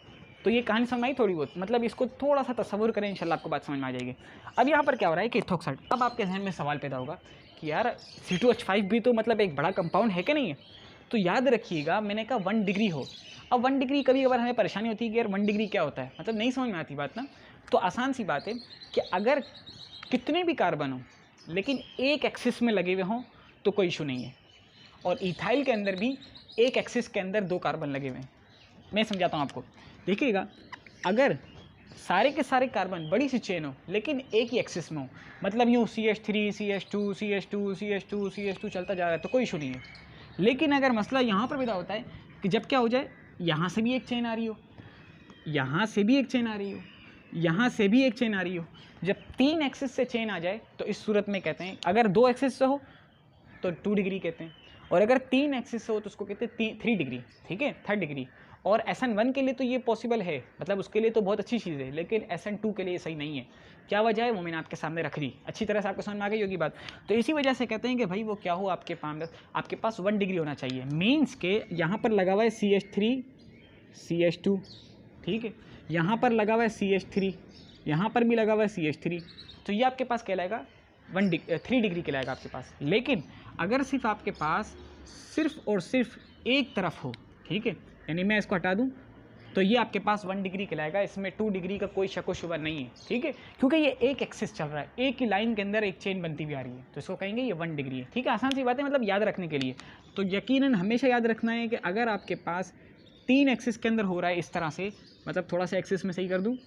तो ये कहानी समझ आई थोड़ी बहुत, मतलब इसको थोड़ा सा तसव्वुर करें, इंशाल्लाह आपको बात समझ में आ जाएगी। अब यहाँ पर क्या हो रहा है कि इथॉक्साइड, अब आपके जहन में सवाल पैदा होगा कि यार C2H5 भी तो मतलब एक बड़ा कंपाउंड है कि नहीं है, तो याद रखिएगा मैंने कहा 1 डिग्री हो। अब 1 डिग्री कभी कभार हमें परेशानी होती है कि यार 1 डिग्री क्या होता है, मतलब नहीं समझ में आती बात ना। तो आसान सी बात है कि अगर कितने भी कार्बन हो लेकिन एक एक्सिस में लगे हुए हों तो कोई इशू नहीं है। और इथाइल के अंदर भी एक एक्सिस के अंदर 2 कार्बन लगे हुए हैं। मैं समझाता हूँ आपको, देखिएगा अगर सारे के सारे कार्बन बड़ी सी चेन हो लेकिन एक ही एक्सिस में हो, मतलब यूँ CH3 CH2 CH2 CH2 CH2 चलता जा रहा है तो कोई इशू नहीं है। लेकिन अगर मसला यहाँ पर पैदा होता है कि जब क्या हो जाए, यहाँ से भी एक चेन आ रही हो, यहाँ से भी एक चेन आ रही हो, यहाँ से भी एक चेन आ रही हो, जब 3 एक्सिस से चेन आ जाए तो इस सूरत में कहते हैं, अगर 2 एक्सिस से हो तो 2 डिग्री कहते हैं, और अगर 3 एक्सिस से हो तो उसको कहते हैं 3 डिग्री, ठीक है, 3rd डिग्री। और SN1 के लिए तो ये पॉसिबल है, मतलब उसके लिए तो बहुत अच्छी चीज़ है, लेकिन SN2 के लिए सही नहीं है। क्या वजह है वो मैंने आपके सामने रख दी, अच्छी तरह से आपको समझ में आ गई होगी बात। तो इसी वजह से कहते हैं कि भाई वो क्या हो, आपके पास 1 डिग्री होना चाहिए। मीन्स के यहाँ पर लगा हुआ है CH3 CH2, ठीक है, यहाँ पर लगा हुआ है CH3, यहाँ पर भी लगा हुआ है CH3, तो ये आपके पास कहलाएगा 3 डिग्री कहलाएगा आपके पास। लेकिन अगर सिर्फ आपके पास सिर्फ और सिर्फ एक तरफ हो, ठीक है, यानी मैं इसको हटा दूं तो ये आपके पास 1 डिग्री कहलाएगा, इसमें 2 डिग्री का कोई शक व शुबा नहीं है, ठीक है, क्योंकि ये एक एक्सिस चल रहा है, एक ही लाइन के अंदर एक चेन बनती हुई आ रही है, तो इसको कहेंगे ये 1 डिग्री है, ठीक है। आसान सी बात है, मतलब याद रखने के लिए। तो यकीनन हमेशा याद रखना है कि अगर आपके पास 3 एक्सिस के अंदर हो रहा है इस तरह से, मतलब थोड़ा सा एक्सिस में सही कर दूँ,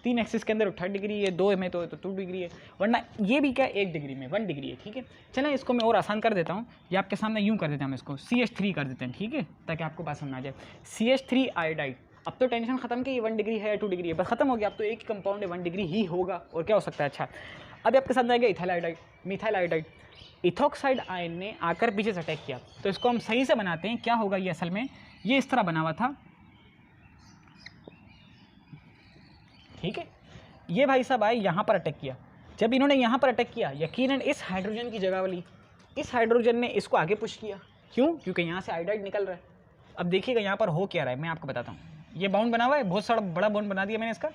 3 एक्सिस के अंदर 3rd डिग्री है, 2 में तो 2 डिग्री है, वरना ये भी क्या 1 डिग्री में 1 डिग्री है, ठीक है। चलें इसको मैं और आसान कर देता हूँ, ये आपके सामने यूँ कर देते हैं, हम इसको CH3 कर देते हैं, ठीक है, ताकि आपको बात समझ आ जाए। CH3 आयोडाइड, अब तो टेंशन खत्म कि ये 1 डिग्री है या 2 डिग्री है, बस खत्म हो गया, अब तो एक ही कंपाउंड है, 1 डिग्री ही होगा, और क्या हो सकता है। अच्छा, अब आपके सामने आएगा ethyl iodide, methyl iodide. Ethoxide ion ने आकर पीछे से अटैक किया, तो इसको हम सही से बनाते हैं। क्या होगा, ये असल में ये इस तरह बना हुआ था, ठीक है, ये भाई साहब आए यहाँ पर अटैक किया। जब इन्होंने यहाँ पर अटैक किया, यकीनन इस हाइड्रोजन की जगह वाली इस हाइड्रोजन ने इसको आगे पुश किया। क्यों? क्योंकि यहाँ से आयोडाइड निकल रहा है। अब देखिएगा यहाँ पर हो क्या रहा है, मैं आपको बताता हूँ। ये बाउंड बना हुआ है, बहुत सारा बड़ा बाउंड बना दिया मैंने इसका।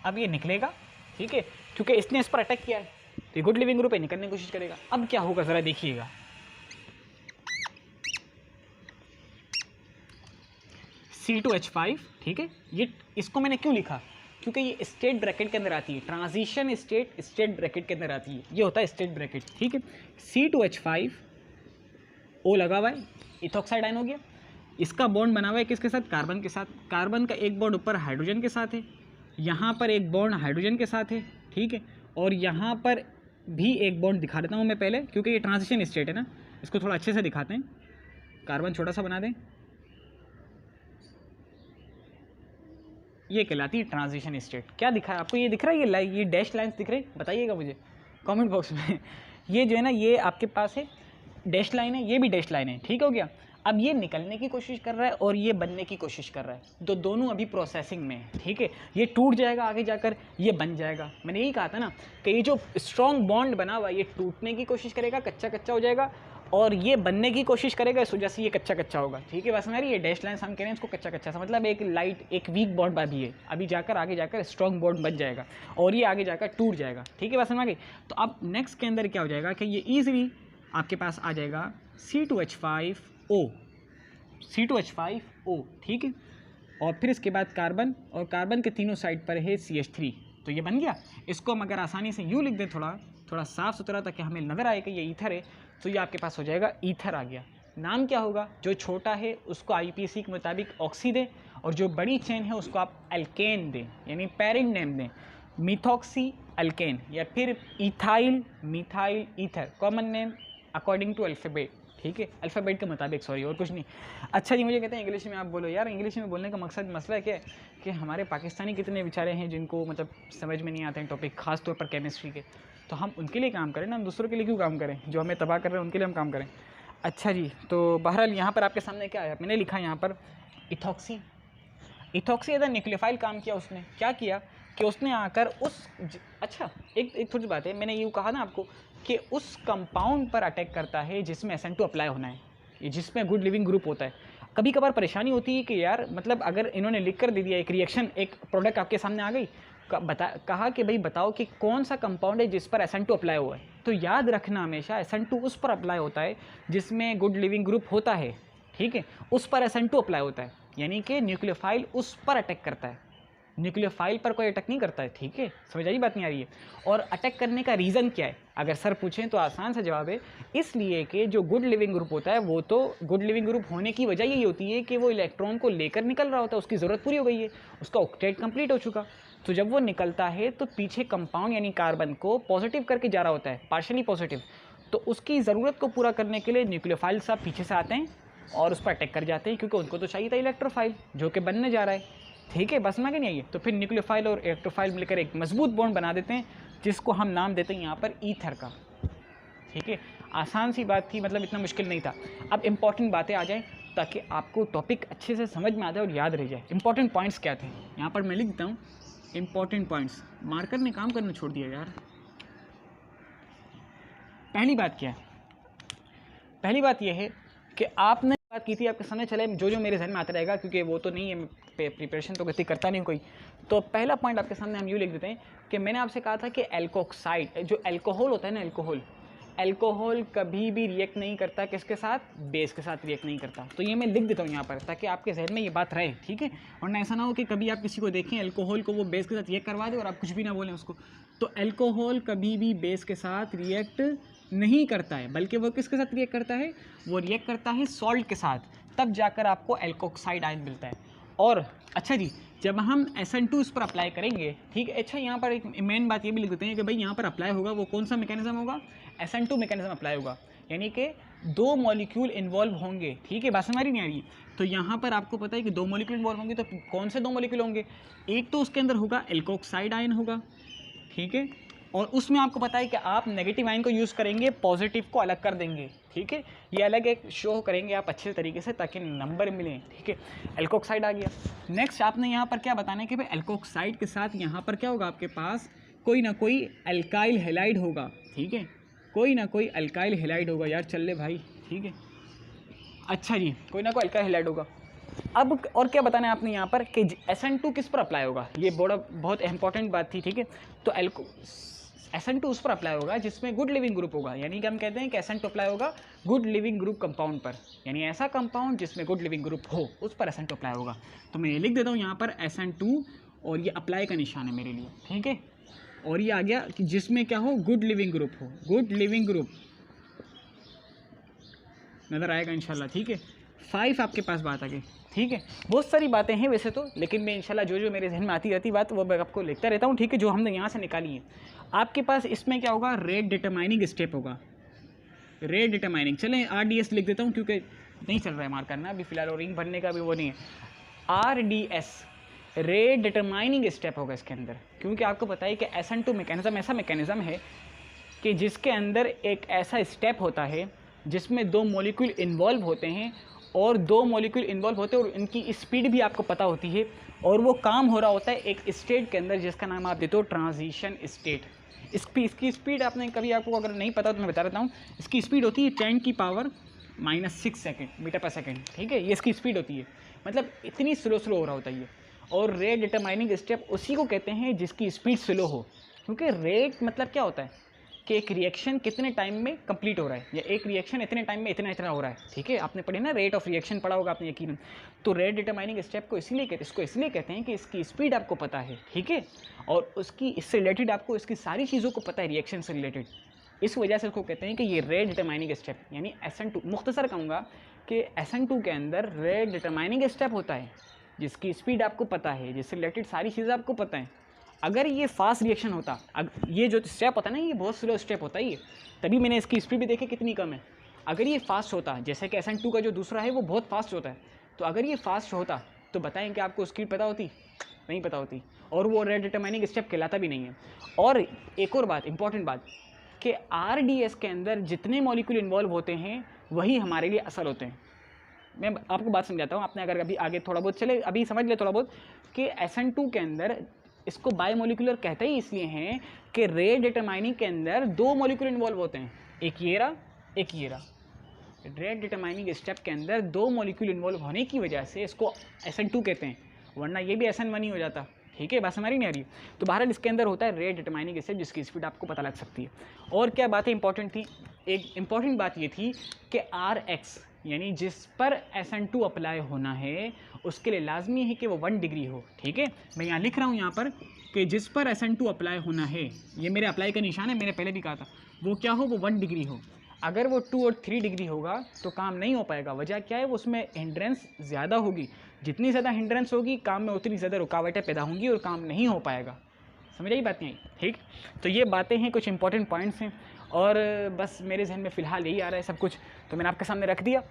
अब ये निकलेगा, ठीक है, क्योंकि इसने इस पर अटैक किया है, तो ये गुड लिविंग ग्रुप है, निकलने की कोशिश करेगा। अब क्या होगा ज़रा देखिएगा, C2H5, ठीक है, ये इसको मैंने क्यों लिखा, क्योंकि ये स्टेट ब्रैकेट के अंदर आती है, ट्रांजिशन स्टेट ब्रैकेट के अंदर आती है, ये होता है स्टेट ब्रैकेट, ठीक है। C2H5 O लगा हुआ है, इथॉक्साइड आयन हो गया। इसका बॉन्ड बना हुआ है किसके साथ, कार्बन के साथ। कार्बन का एक बॉन्ड ऊपर हाइड्रोजन के साथ है, यहाँ पर एक बॉन्ड हाइड्रोजन के साथ है, ठीक है, और यहाँ पर भी एक बॉन्ड दिखा देता हूँ मैं पहले, क्योंकि ये ट्रांजिशन स्टेट है ना, इसको थोड़ा अच्छे से दिखाते हैं। कार्बन छोटा सा बना दें, ये कहलाती है ट्रांजिशन स्टेट। क्या दिखा है आपको, ये दिख रहा है, ये डैश लाइन्स दिख रहे हैं, बताइएगा मुझे कमेंट बॉक्स में। ये जो है ना, ये आपके पास है डैश लाइन है, ये भी डैश लाइन है, ठीक हो गया। अब ये निकलने की कोशिश कर रहा है और ये बनने की कोशिश कर रहा है, तो दोनों अभी प्रोसेसिंग में है, ठीक है। ये टूट जाएगा आगे जाकर, ये बन जाएगा। मैंने यही कहा था ना कि ये जो स्ट्रॉन्ग बॉन्ड बना हुआ है, ये टूटने की कोशिश करेगा, कच्चा कच्चा हो जाएगा, और ये बनने की कोशिश करेगा, इस वजह से ये कच्चा कच्चा होगा, ठीक है। बस हमारी ये डैश लाइन हम कह रहे हैं इसको कच्चा कच्चा सा, मतलब एक लाइट एक वीक बॉन्ड अभी है, अभी जाकर आगे जाकर स्ट्रॉन्ग बॉन्ड बन जाएगा और ये आगे जाकर टूट जाएगा, ठीक है। बस समझ गई। तो अब नेक्स्ट के अंदर क्या हो जाएगा कि ये ईजिली आपके पास आ जाएगा C2H5O, ठीक है, और फिर इसके बाद कार्बन, और कार्बन के तीनों साइड पर है CH3, तो ये बन गया। इसको हम अगर आसानी से यूँ लिख दें, थोड़ा साफ सुथरा, ताकि हमें नज़र आए कि ये ईथर है, तो ये आपके पास हो जाएगा ईथर आ गया। नाम क्या होगा, जो छोटा है उसको IPC के मुताबिक ऑक्सी दें, और जो बड़ी चेन है उसको आप एल्केन दें, यानी पेरेंट नेम दें, मिथॉक्सी एल्केन, या फिर ethyl methyl ether, common name according to alphabet, ठीक है, अल्फ़ाबेट के मुताबिक, सॉरी, और कुछ नहीं। अच्छा जी, मुझे कहते हैं इंग्लिश में आप बोलो। यार इंग्लिश में बोलने का मसला क्या है कि हमारे पाकिस्तानी कितने बेचारे हैं जिनको मतलब समझ में नहीं आते हैं टॉपिक, खास तौर पर केमिस्ट्री के, तो हम उनके लिए काम करें ना, हम दूसरों के लिए क्यों काम करें, जो हमें तबाह कर रहे हैं उनके लिए हम काम करें। अच्छा जी, तो बहरहाल यहाँ पर आपके सामने क्या है, मैंने लिखा यहाँ पर इथॉक्सी एज न्यूक्लियोफाइल काम किया उसने। क्या किया कि उसने आकर अच्छा एक थोड़ी बात है, मैंने यूँ कहा ना आपको कि उस कंपाउंड पर अटैक करता है जिसमें SN2 अप्लाई होना है, ये जिसमें गुड लिविंग ग्रुप होता है। कभी कभार परेशानी होती है कि यार मतलब अगर इन्होंने लिख कर दे दिया एक रिएक्शन, एक प्रोडक्ट आपके सामने आ गई, कहा कि भाई बताओ कि कौन सा कंपाउंड है जिस पर SN2 अप्लाई हुआ है, तो याद रखना हमेशा SN2 उस पर अप्लाई होता है जिसमें गुड लिविंग ग्रुप होता है, ठीक है, उस पर SN2 अप्लाई होता है, यानी कि न्यूक्लियोफाइल उस पर अटैक करता है, न्यूक्लियोफाइल पर कोई अटैक नहीं करता है, ठीक है, समझ आई बात नहीं आ रही है। और अटैक करने का रीज़न क्या है, अगर सर पूछें तो आसान सा जवाब है, इसलिए कि जो गुड लिविंग ग्रुप होता है वो तो गुड लिविंग ग्रुप होने की वजह यही होती है कि वो इलेक्ट्रॉन को लेकर निकल रहा होता है, उसकी ज़रूरत पूरी हो गई है, उसका ऑक्टेट कंप्लीट हो चुका, तो जब वो निकलता है तो पीछे कंपाउंड यानी कार्बन को पॉजिटिव करके जा रहा होता है, पार्शियली पॉजिटिव, तो उसकी ज़रूरत को पूरा करने के लिए न्यूक्लियोफाइल सब पीछे से आते हैं और उस पर अटैक कर जाते हैं, क्योंकि उनको तो चाहिए था इलेक्ट्रोफाइल जो कि बनने जा रहा है, ठीक है, बस में कि नहीं है। तो फिर न्यूक्लियोफाइल और इलेक्ट्रोफाइल मिलकर एक मजबूत बॉन्ड बना देते हैं जिसको हम नाम देते हैं यहाँ पर ईथर का, ठीक है। आसान सी बात थी, मतलब इतना मुश्किल नहीं था। अब इंपॉर्टेंट बातें आ जाएँ ताकि आपको टॉपिक अच्छे से समझ में आ जाए और याद रह जाए। इंपॉर्टेंट पॉइंट्स क्या थे, यहाँ पर मैं लिख देता हूँ इंपॉर्टेंट पॉइंट्स, मार्कर ने काम करना छोड़ दिया यार। पहली बात क्या है, पहली बात यह है कि आपने बात की थी, आपके सामने चले जो जो मेरे जहन में आता रहेगा, क्योंकि वो तो नहीं है, प्रिपरेशन तो गति करता नहीं कोई। तो पहला पॉइंट आपके सामने हम यूँ लिख देते हैं कि मैंने आपसे कहा था कि एल्कोक्साइड, जो अल्कोहल होता है ना, अल्कोहल कभी भी रिएक्ट नहीं करता, किसके साथ, बेस के साथ रिएक्ट नहीं करता। तो ये मैं लिख देता हूँ यहाँ पर ताकि आपके जहन में ये बात रहे, ठीक है, वरना ऐसा ना हो कि कभी आप किसी को देखें अल्कोहल को वो बेस के साथ रिएक्ट करवा दे और आप कुछ भी ना बोलें उसको। तो अल्कोहल कभी भी बेस के साथ रिएक्ट नहीं करता है, बल्कि वो किसके साथ रिएक्ट करता है, वो रिएक्ट करता है सॉल्ट के साथ, तब जाकर आपको एल्कोक्साइड आयन मिलता है। और अच्छा जी, जब हम SN2 इस पर अप्लाई करेंगे, ठीक है, अच्छा यहाँ पर एक मेन बात ये भी लिख देते हैं कि भाई यहाँ पर अप्लाई होगा वो कौन सा मैकेनिज्म होगा, SN2 मैकेनिज्म अप्लाई होगा, यानी कि 2 मॉलिक्यूल इन्वॉल्व होंगे, ठीक है, बात हमारी नहीं आ रही। तो यहाँ पर आपको पता है कि 2 मॉलिक्यूल इन्वॉल्व होंगे, तो कौन से 2 मॉलिक्यूल होंगे, एक तो उसके अंदर होगा एल्कोक्साइड आयन होगा, ठीक है, और उसमें आपको पता है कि आप नेगेटिव आयन को यूज़ करेंगे, पॉजिटिव को अलग कर देंगे, ठीक है, ये अलग एक शो करेंगे आप अच्छे तरीके से ताकि नंबर मिलें, ठीक है। एल्कोक्साइड आ गया। नेक्स्ट आपने यहाँ पर क्या बताना है कि भाई एल्कोक्साइड के साथ यहाँ पर क्या होगा, आपके पास कोई ना कोई अल्काइल हैलाइड होगा, ठीक है, कोई ना कोई अल्काइल हैलाइड होगा, यार चल ले भाई, ठीक है, अच्छा जी, कोई ना कोई अल्काइल हैलाइड होगा। अब और क्या बताना है आपने यहाँ पर कि SN2 किस पर अप्लाई होगा, ये बहुत इंपॉर्टेंट बात थी, ठीक है। तो SN2 उस पर अप्लाई होगा जिसमें गुड लिविंग ग्रुप होगा, यानी कि हम कहते हैं कि SN2 अप्लाई होगा गुड लिविंग ग्रुप कंपाउंड पर, यानी ऐसा कंपाउंड जिसमें गुड लिविंग ग्रुप हो उस पर SN2 अप्लाई होगा। तो मैं ये लिख देता हूँ यहाँ पर SN2 और ये अप्लाई का निशान है मेरे लिए, ठीक है। और ये आ गया कि जिसमें क्या हो, गुड लिविंग ग्रुप हो, गुड लिविंग ग्रुप नज़र आएगा इंशाल्लाह, ठीक है। 5 आपके पास बात आ गई, ठीक है। बहुत सारी बातें हैं वैसे तो, लेकिन मैं इंशाल्लाह जो जो मेरे जहन में आती रहती बात वो मैं आपको लिखता रहता हूँ, ठीक है, जो हमने यहाँ से निकाली है। आपके पास इसमें क्या होगा, रेट डिटरमाइनिंग स्टेप होगा, रेट डिटरमाइनिंग, चलें RDS लिख देता हूँ क्योंकि नहीं चल रहा है मार्क करना अभी फ़िलहाल, और रिंग भरने का भी वो नहीं है। RDS रेट डिटरमाइनिंग स्टेप होगा इसके अंदर, क्योंकि आपको पता है कि SN2 मैकेनिज्म ऐसा मैकेनिज्म है कि जिसके अंदर एक ऐसा स्टेप होता है जिसमें 2 मॉलिक्यूल इन्वॉल्व होते हैं, और 2 मॉलिक्यूल इन्वॉल्व होते हैं और इनकी स्पीड भी आपको पता होती है, और वो काम हो रहा होता है एक स्टेट के अंदर जिसका नाम आप देते हो ट्रांजिशन स्टेट। इसकी स्पीड आपने कभी, आपको अगर नहीं पता तो मैं बता देता हूँ, इसकी स्पीड होती है 10⁻⁻⁶ सेकेंड, मीटर पर सेकेंड, ठीक है, ये इसकी स्पीड होती है, मतलब इतनी स्लो हो रहा होता है ये। और रेट डिटरमाइनिंग स्टेप उसी को कहते हैं जिसकी स्पीड स्लो हो, क्योंकि रेट मतलब क्या होता है कि एक रिएक्शन कितने टाइम में कंप्लीट हो रहा है, या एक रिएक्शन इतने टाइम में इतना हो रहा है, ठीक है, आपने पढ़ी ना रेट ऑफ रिएक्शन पढ़ा होगा आपने यकीनन। तो रेट डिटरमाइनिंग स्टेप को इसलिए कहते हैं कि इसकी स्पीड आपको पता है, ठीक है, और उसकी इससे रिलेटेड आपको इसकी सारी चीज़ों को पता है रिएक्शन से रिलेटेड, इस वजह से उसको कहते हैं कि ये रेट डिटरमाइनिंग स्टेप, यानी SN2। मुख्तसर कहूँगा कि SN2 के अंदर रेट डिटरमाइनिंग स्टेप होता है जिसकी स्पीड आपको पता है, जिससे रिलेटेड सारी चीज़ें आपको पता है। अगर ये फास्ट रिएक्शन होता, ये जो स्टेप होता है ना, ये बहुत स्लो स्टेप होता है ये, तभी मैंने इसकी स्पीड भी देखी कितनी कम है। अगर ये फास्ट होता, जैसे कि SN2 का जो दूसरा है वो बहुत फास्ट होता है, तो अगर ये फास्ट होता तो बताएं कि आपको स्पीड पता होती, नहीं पता होती, और वो रेट डिटरमाइनिंग स्टेप कहलाता भी नहीं है। और एक और बात, इंपॉर्टेंट बात, कि RDS के अंदर जितने मॉलिक्यूल इन्वॉल्व होते हैं वही हमारे लिए असल होते हैं। मैं आपको बात समझाता हूँ, आपने अगर अभी आगे थोड़ा बहुत चले अभी समझ ले थोड़ा बहुत, कि SN2 के अंदर इसको बायोमोलिकुलर कहते ही इसलिए हैं कि रेट डिटरमाइनिंग के अंदर 2 मॉलिक्यूल इन्वॉल्व होते हैं, एक ये रहा। रेट डिटरमाइनिंग स्टेप के अंदर 2 मॉलिक्यूल इन्वॉल्व होने की वजह से इसको SN2 कहते हैं, वरना ये भी SN1 ही हो जाता, ठीक है, बात हमारी नहीं आ रही है। तो बहरहाल इसके अंदर होता है रेट डिटरमाइनिंग स्टेप, जिसकी स्पीड आपको पता लग सकती है। और क्या बातें इंपॉर्टेंट थी, एक इंपॉर्टेंट बात ये थी कि Rx यानी जिस पर SN2 अप्लाई होना है उसके लिए लाजमी है कि वो 1 डिग्री हो। ठीक है, मैं यहाँ लिख रहा हूँ यहाँ पर कि जिस पर SN2 अप्लाई होना है, ये मेरे अप्लाई का निशान है, मैंने पहले भी कहा था, वो क्या हो, वो 1 डिग्री हो। अगर वो 2 और 3 डिग्री होगा तो काम नहीं हो पाएगा। वजह क्या है, वो उसमें हिंड्रेंस ज़्यादा होगी, जितनी ज़्यादा हिंड्रेंस होगी काम में उतनी ज़्यादा रुकावटें पैदा होंगी और काम नहीं हो पाएगा। समझ आई बात नहीं? ठीक, तो ये बातें हैं, कुछ इंपॉर्टेंट पॉइंट्स हैं और बस मेरे जहन में फ़िलहाल यही आ रहा है सब कुछ, तो मैंने आपके सामने रख दिया।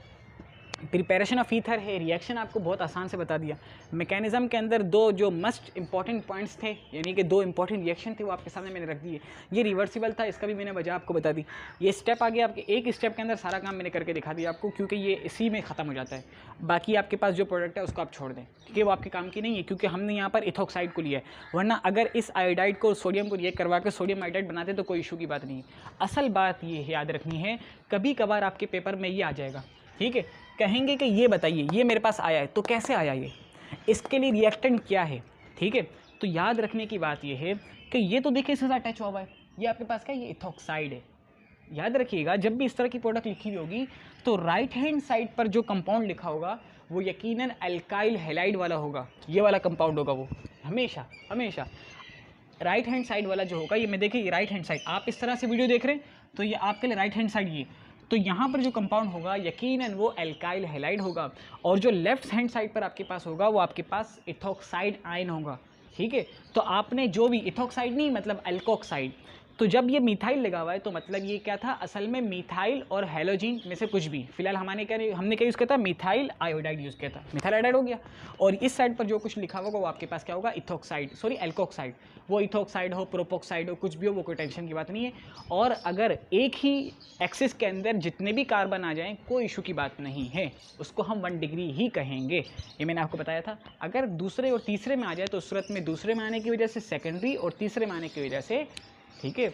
प्रिपरेशन ऑफ ईथर है, रिएक्शन आपको बहुत आसान से बता दिया। मैकेनिज़्म के अंदर दो जो मस्ट इंपॉर्टेंट पॉइंट्स थे, यानी कि 2 इंपॉर्टेंट रिएक्शन थे, वो आपके सामने मैंने रख दिए। ये रिवर्सिबल था, इसका भी मैंने वजह आपको बता दी। ये स्टेप आगे आपके एक स्टेप के अंदर सारा काम मैंने करके दिखा दिया आपको, क्योंकि ये इसी में ख़त्म हो जाता है। बाकी आपके पास जो प्रोडक्ट है उसको आप छोड़ दें, ठीक है, वो आपके काम की नहीं है, क्योंकि हमने यहाँ पर इथॉक्साइड को लिया है। वरना अगर इस आयोडाइड को सोडियम को रिएक्ट करवा के सोडियम आयोडाइड बनाते तो कोई इशू की बात नहीं है। असल बात ये याद रखनी है, कभी कभार आपके पेपर में ये आ जाएगा, ठीक है, कहेंगे कि ये बताइए ये मेरे पास आया है, तो कैसे आया ये, इसके लिए रिएक्टेंट क्या है। ठीक है, तो याद रखने की बात ये है कि ये तो देखिए इसके साथ अटैच हुआ है, ये आपके पास क्या है, ये इथॉक्साइड है। याद रखिएगा जब भी इस तरह की प्रोडक्ट लिखी हुई होगी तो राइट हैंड साइड पर जो कंपाउंड लिखा होगा वो यकीनन अल्काइल हैलाइड वाला होगा, ये वाला कंपाउंड होगा वो, हमेशा हमेशा राइट हैंड साइड वाला जो होगा। ये मैं देखिए, ये राइट हैंड साइड, आप इस तरह से वीडियो देख रहे हैं तो ये आपके लिए राइट हैंड साइड, ये तो यहाँ पर जो कंपाउंड होगा यकीनन वो अल्काइल हैलाइड होगा, और जो लेफ्ट हैंड साइड पर आपके पास होगा वो आपके पास इथॉक्साइड आयन होगा। ठीक है, तो आपने जो भी इथॉक्साइड नहीं मतलब अल्कोक्साइड, तो जब ये मिथाइल लगा हुआ है तो मतलब ये क्या था, असल में मिथाइल और हैलोजिन में से कुछ भी। फिलहाल हमने क्या यूज़ किया था, मिथाइल आयोडाइड यूज़ किया था, मिथाइल आयोडाइड हो गया। और इस साइड पर जो कुछ लिखा होगा वो आपके पास क्या होगा, इथॉक्साइड, सॉरी अल्कोक्साइड। वो इथॉक्साइड हो, प्रोपोक्साइड हो, कुछ भी हो, वो कोई टेंशन की बात नहीं है। और अगर एक ही एक्सिस के अंदर जितने भी कार्बन आ जाएं कोई इशू की बात नहीं है, उसको हम 1 डिग्री ही कहेंगे। ये मैंने आपको बताया था। अगर दूसरे और तीसरे में आ जाए तो उस सूरत में दूसरे में आने की वजह से सेकेंडरी, और तीसरे में आने की वजह से, ठीक है,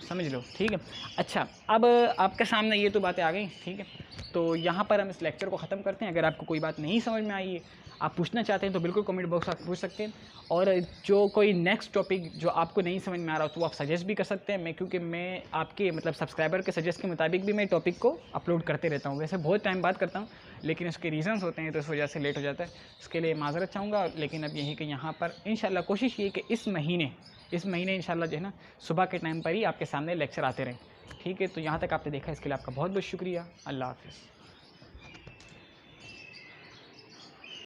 समझ लो। ठीक है, अच्छा, अब आपके सामने ये तो बातें आ गई। ठीक है, तो यहाँ पर हम इस लेक्चर को ख़त्म करते हैं। अगर आपको कोई बात नहीं समझ में आई है, आप पूछना चाहते हैं तो बिल्कुल कमेंट बॉक्स आप पूछ सकते हैं। और जो कोई नेक्स्ट टॉपिक जो आपको नहीं समझ में आ रहा हो तो आप सजेस्ट भी कर सकते हैं। क्योंकि मैं आपके मतलब सब्सक्राइबर के सजेस्ट के मुताबिक भी मैं टॉपिक को अपलोड करते रहता हूँ। वैसे बहुत टाइम बाद करता हूँ, लेकिन उसके रीज़न्स होते हैं तो इस वजह से लेट हो जाता है। इसके लिए माज़रत चाहूँगा। लेकिन अब यही कि यहाँ पर इंशाल्लाह कोशिश ये कि इस महीने इंशाल्लाह जो है ना सुबह के टाइम पर ही आपके सामने लेक्चर आते रहें। ठीक है, तो यहाँ तक आपने देखा इसके लिए आपका बहुत बहुत शुक्रिया। अल्लाह हाफ़िज़।